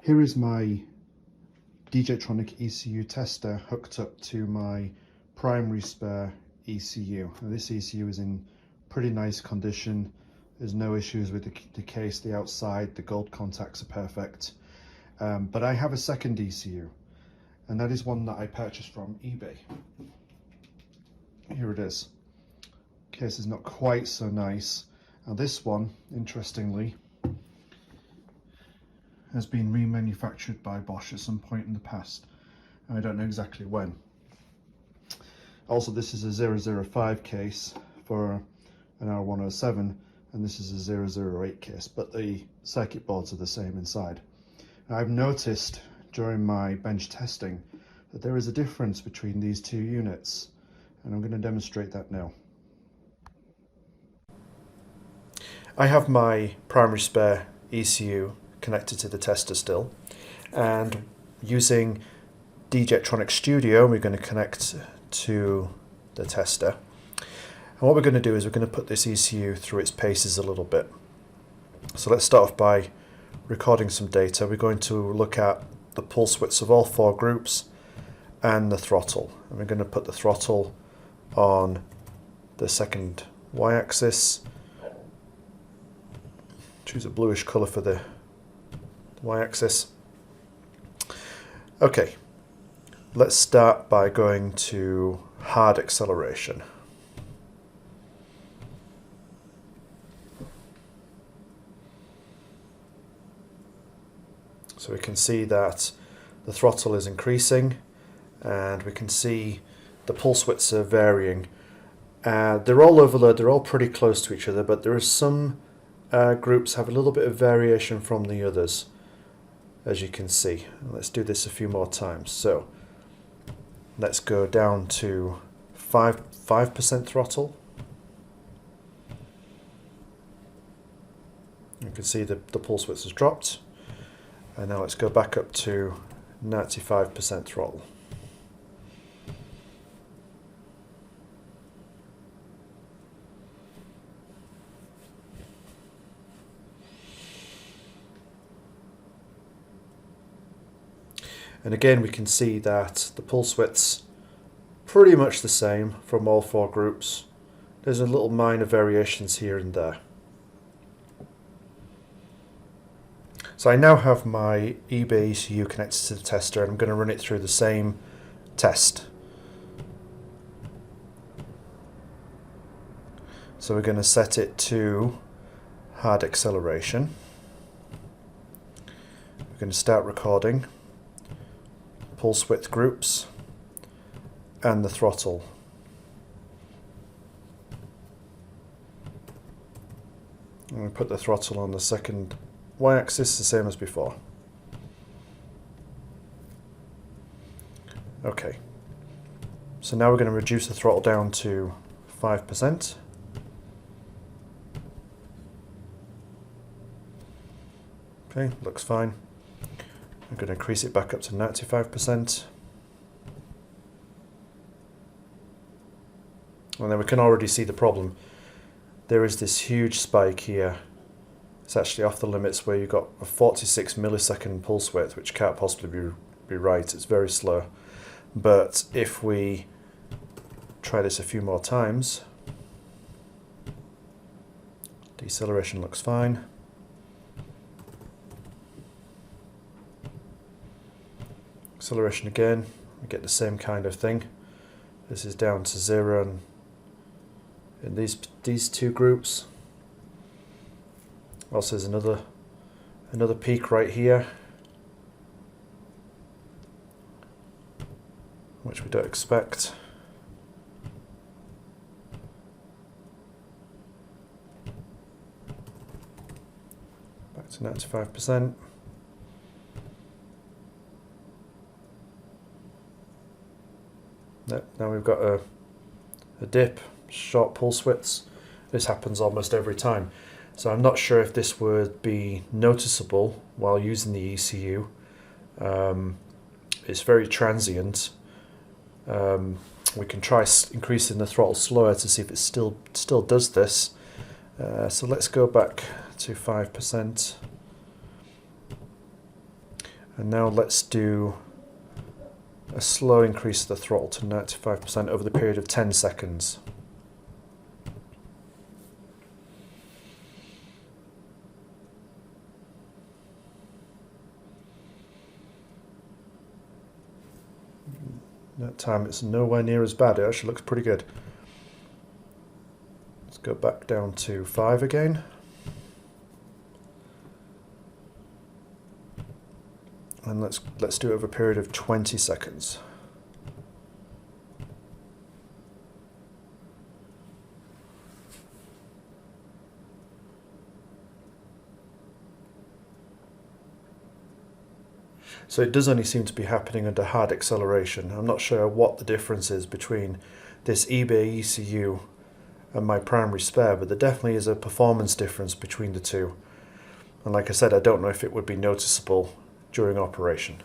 Here is my D-Jetronic ECU tester hooked up to my primary spare ECU. Now, this ECU is in pretty nice condition. There's no issues with the case, the outside, the gold contacts are perfect. But I have a second ECU, and that is one that I purchased from eBay. Here it is. Case is not quite so nice. Now this one, interestingly, has been remanufactured by Bosch at some point in the past. I don't know exactly when. Also, this is a 005 case for an R107, and this is a 008 case, but the circuit boards are the same inside. Now, I've noticed during my bench testing that there is a difference between these two units, and I'm going to demonstrate that now. I have my primary spare ECU connected to the tester still, and using D-Jetronic Studio we're going to connect to the tester, and what we're going to do is we're going to put this ECU through its paces a little bit. So let's start off by recording some data. We're going to look at the pulse widths of all four groups and the throttle, and we're going to put the throttle on the second y-axis. Choose a bluish colour for the y-axis. Okay, let's start by going to hard acceleration. So we can see that the throttle is increasing, and we can see the pulse widths are varying. They're all overload, they're all pretty close to each other, but there are some groups have a little bit of variation from the others, as you can see. Let's do this a few more times. So let's go down to 5% throttle. You can see the pulse width has dropped, and now let's go back up to 95% throttle. And again, we can see that the pulse width's pretty much the same from all four groups. There's a little minor variations here and there. So I now have my eBay ECU connected to the tester, and I'm going to run it through the same test. So we're going to set it to hard acceleration. We're going to start recording pulse width groups and the throttle. And we put the throttle on the second y-axis, the same as before. Okay, so now we're going to reduce the throttle down to 5%. Okay, looks fine. I'm going to increase it back up to 95%. And then we can already see the problem. There is this huge spike here. It's actually off the limits, where you've got a 46 millisecond pulse width, which can't possibly be right. It's very slow. But if we try this a few more times, deceleration looks fine. Acceleration again, we get the same kind of thing. This is down to 0 in these two groups. Also, there's another peak right here, which we don't expect. Back to 95%. Now we've got a dip, short pulse widths. This happens almost every time. So I'm not sure if this would be noticeable while using the ECU. It's very transient. We can try increasing the throttle slower to see if it still does this. So let's go back to 5%. And now let's do a slow increase of the throttle to 95% over the period of 10 seconds. That time it's nowhere near as bad. It actually looks pretty good. Let's go back down to 5 again. And let's do it over a period of 20 seconds. So it does only seem to be happening under hard acceleration. I'm not sure what the difference is between this eBay ECU and my primary spare, but there definitely is a performance difference between the two. And like I said, I don't know if it would be noticeable during operation.